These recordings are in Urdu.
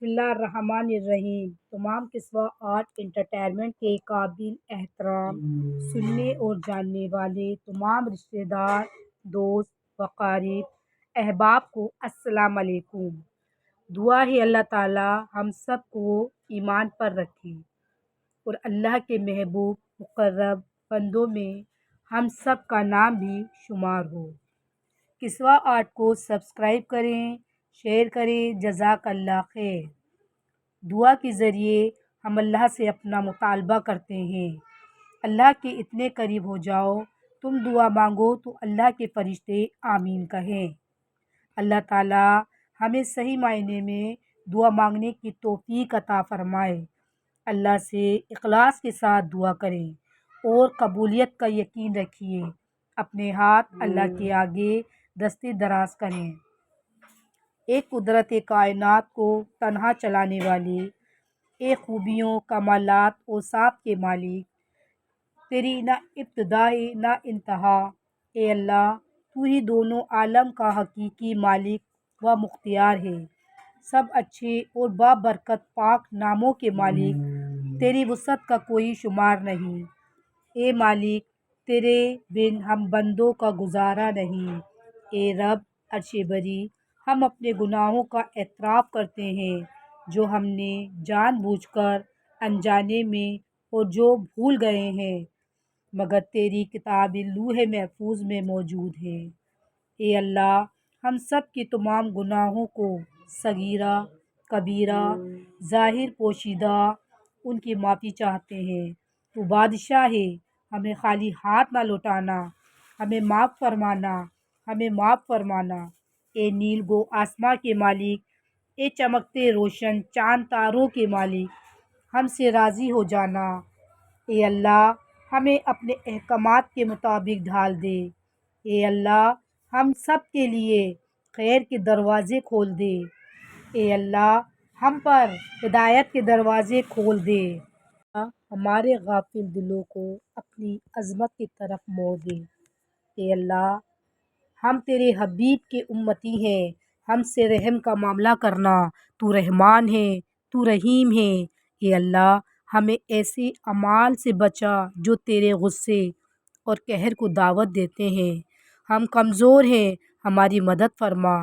بسم اللہ الرحمن الرحیم۔ تمام قصہ آرٹ انٹرٹینمنٹ کے قابل احترام سننے اور جاننے والے تمام رشتہ دار، دوست وقارب احباب کو السلام علیکم۔ دعا ہے اللہ تعالی ہم سب کو ایمان پر رکھے اور اللہ کے محبوب مقرب بندوں میں ہم سب کا نام بھی شمار ہو۔ قصہ آرٹ کو سبسکرائب کریں، شیئر کریں، جزاک اللہ خیر۔ دعا کے ذریعے ہم اللہ سے اپنا مطالبہ کرتے ہیں۔ اللہ کے اتنے قریب ہو جاؤ، تم دعا مانگو تو اللہ کے فرشتے آمین کہیں۔ اللہ تعالی ہمیں صحیح معنی میں دعا مانگنے کی توفیق عطا فرمائے۔ اللہ سے اخلاص کے ساتھ دعا کریں اور قبولیت کا یقین رکھیے۔ اپنے ہاتھ اللہ کے آگے دستے دراز کریں۔ ایک قدرت کائنات کو تنہا چلانے والے، ایک خوبیوں، کمالات، اوصاف کے مالک، تیری نہ ابتدا ہے نہ انتہا، اے اللہ تو ہی دونوں عالم کا حقیقی مالک و مختار ہے۔ سب اچھے اور بابرکت پاک ناموں کے مالک، تیری وسعت کا کوئی شمار نہیں۔ اے مالک تیرے بن ہم بندوں کا گزارا نہیں۔ اے رب عرش بری، ہم اپنے گناہوں کا اعتراف کرتے ہیں جو ہم نے جان بوجھ کر انجانے میں اور جو بھول گئے ہیں، مگر تیری کتاب لوح محفوظ میں موجود ہے۔ اے اللہ ہم سب کے تمام گناہوں کو، صغیرہ کبیرہ ظاہر پوشیدہ، ان کی معافی چاہتے ہیں۔ تو بادشاہ ہے، ہمیں خالی ہاتھ نہ لوٹانا، ہمیں معاف فرمانا، ہمیں معاف فرمانا۔ اے نیل گو آسماں کے مالک، اے چمکتے روشن چاند تاروں کے مالک، ہم سے راضی ہو جانا۔ اے اللہ ہمیں اپنے احکامات کے مطابق ڈھال دے۔ اے اللہ ہم سب کے لیے خیر کے دروازے کھول دے۔ اے اللہ ہم پر ہدایت کے دروازے کھول دے۔ ہمارے غافل دلوں کو اپنی عظمت کی طرف موڑ دے۔ اے اللہ ہم تیرے حبیب کے امتی ہیں، ہم سے رحم کا معاملہ کرنا، تو رحمان ہے، تو رحیم ہے۔ اے اللہ ہمیں ایسے اعمال سے بچا جو تیرے غصے اور قہر کو دعوت دیتے ہیں۔ ہم کمزور ہیں، ہماری مدد فرما۔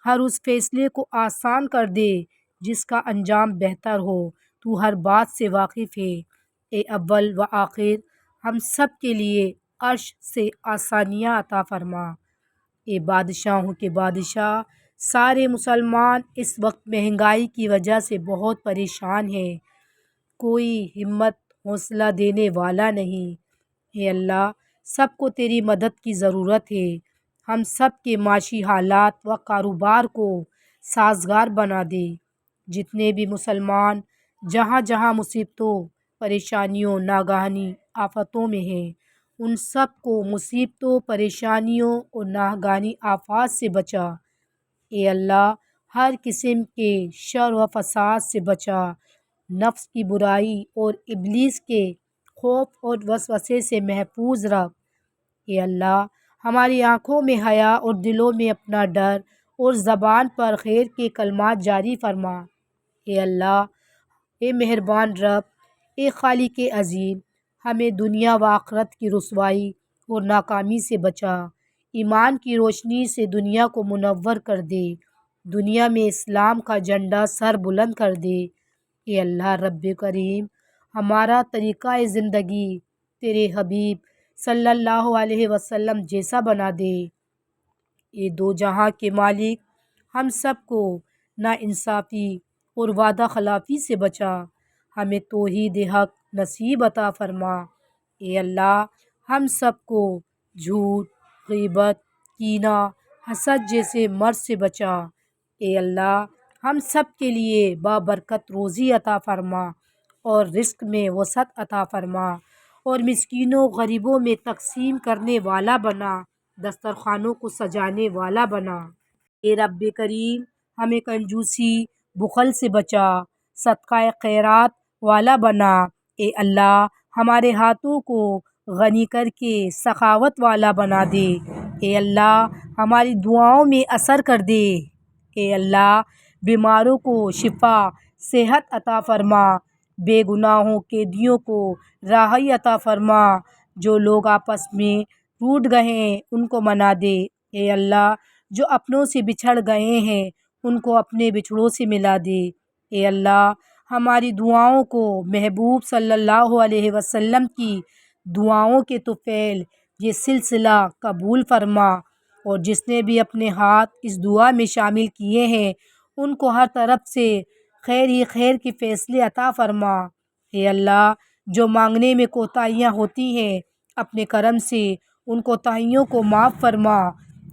ہر اس فیصلے کو آسان کر دے جس کا انجام بہتر ہو، تو ہر بات سے واقف ہے۔ اے اول و آخر ہم سب کے لیے عرش سے آسانیاں عطا فرما۔ اے بادشاہوں کے بادشاہ، سارے مسلمان اس وقت مہنگائی کی وجہ سے بہت پریشان ہیں، کوئی ہمت حوصلہ دینے والا نہیں۔ اے اللہ سب کو تیری مدد کی ضرورت ہے۔ ہم سب کے معاشی حالات و کاروبار کو سازگار بنا دے۔ جتنے بھی مسلمان جہاں جہاں مصیبتوں، پریشانیوں، ناگہانی آفتوں میں ہیں، ان سب کو مصیبتوں، پریشانیوں اور ناگہانی آفات سے بچا۔ اے اللہ ہر قسم کے شر و فساد سے بچا، نفس کی برائی اور ابلیس کے خوف اور وسوسے سے محفوظ رکھ۔ اے اللہ ہماری آنکھوں میں حیا اور دلوں میں اپنا ڈر اور زبان پر خیر کے کلمات جاری فرما۔ اے اللہ اے مہربان رب، اے خالق عظیم، ہمیں دنیا و آخرت کی رسوائی اور ناکامی سے بچا۔ ایمان کی روشنی سے دنیا کو منور کر دے، دنیا میں اسلام کا جھنڈا سر بلند کر دے۔ اے اللہ رب کریم ہمارا طریقہ زندگی تیرے حبیب صلی اللہ علیہ وسلم جیسا بنا دے۔ اے دو جہاں کے مالک ہم سب کو ناانصافی اور وعدہ خلافی سے بچا، ہمیں توحید حق نصیب عطا فرما۔ اے اللہ ہم سب کو جھوٹ، غیبت، کینہ، حسد جیسے مرض سے بچا۔ اے اللہ ہم سب کے لیے بابرکت روزی عطا فرما اور رزق میں وسعت عطا فرما اور مسکینوں غریبوں میں تقسیم کرنے والا بنا، دسترخوانوں کو سجانے والا بنا۔ اے رب کریم ہمیں کنجوسی، بخل سے بچا، صدقہ خیرات والا بنا۔ اے اللہ ہمارے ہاتھوں کو غنی کر کے سخاوت والا بنا دے۔ اے اللہ ہماری دعاؤں میں اثر کر دے۔ اے اللہ بیماروں کو شفا صحت عطا فرما، بے گناہوں قیدیوں کو رہائی عطا فرما، جو لوگ آپس میں ٹوٹ گئے ہیں ان کو منا دے۔ اے اللہ، جو اپنوں سے بچھڑ گئے ہیں ان کو اپنے بچھڑوں سے ملا دے۔ اے اللہ، ہماری دعاؤں کو محبوب صلی اللہ علیہ وسلم کی دعاؤں کے طفیل یہ سلسلہ قبول فرما، اور جس نے بھی اپنے ہاتھ اس دعا میں شامل کیے ہیں ان کو ہر طرف سے خیر ہی خیر کے فیصلے عطا فرما۔ اے اللہ، جو مانگنے میں کوتاہیاں ہوتی ہیں اپنے کرم سے ان کوتاہیوں کو معاف فرما۔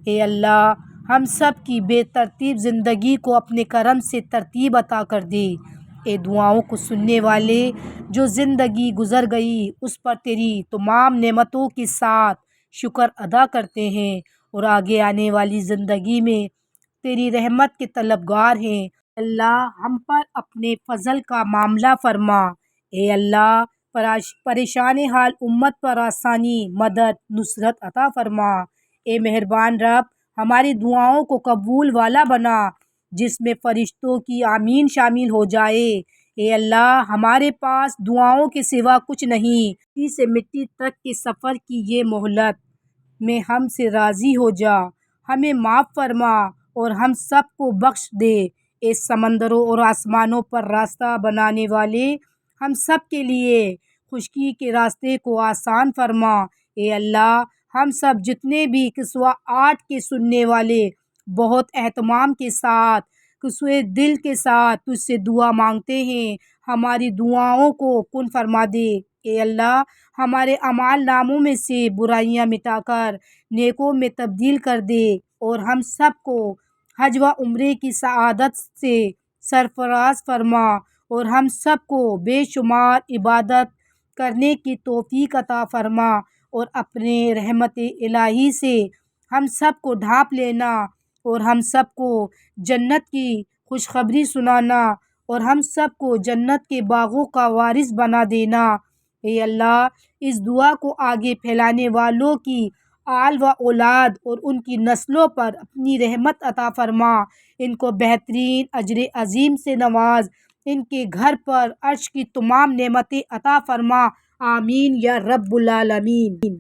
اے اللہ، ہم سب کی بے ترتیب زندگی کو اپنے کرم سے ترتیب عطا کر دے۔ اے دعاؤں کو سننے والے، جو زندگی گزر گئی اس پر تیری تمام نعمتوں کے ساتھ شکر ادا کرتے ہیں اور آگے آنے والی زندگی میں تیری رحمت کے طلبگار ہیں، اللہ ہم پر اپنے فضل کا معاملہ فرما۔ اے اللہ، پریشان حال امت پر آسانی، مدد، نصرت عطا فرما۔ اے مہربان رب، ہماری دعاؤں کو قبول والا بنا جس میں فرشتوں کی آمین شامل ہو جائے۔ اے اللہ، ہمارے پاس دعاؤں کے سوا کچھ نہیں، مٹی سے مٹی تک کے سفر کی یہ مہلت میں ہم سے راضی ہو جا، ہمیں معاف فرما اور ہم سب کو بخش دے۔ اے سمندروں اور آسمانوں پر راستہ بنانے والے، ہم سب کے لیے خشکی کے راستے کو آسان فرما۔ اے اللہ، ہم سب جتنے بھی قصوہ 8 کے سننے والے بہت اہتمام کے ساتھ، قصوے دل کے ساتھ تجھ سے دعا مانگتے ہیں، ہماری دعاؤں کو کن فرما دے۔ اے اللہ، ہمارے اعمال ناموں میں سے برائیاں مٹا کر نیکوں میں تبدیل کر دے اور ہم سب کو حج و عمرے کی سعادت سے سرفراز فرما اور ہم سب کو بے شمار عبادت کرنے کی توفیق عطا فرما اور اپنے رحمت الہی سے ہم سب کو ڈھانپ لینا اور ہم سب کو جنت کی خوشخبری سنانا اور ہم سب کو جنت کے باغوں کا وارث بنا دینا۔ اے اللہ، اس دعا کو آگے پھیلانے والوں کی آل و اولاد اور ان کی نسلوں پر اپنی رحمت عطا فرما، ان کو بہترین اجر عظیم سے نواز، ان کے گھر پر عرش کی تمام نعمتیں عطا فرما، آمین یا رب العالمین۔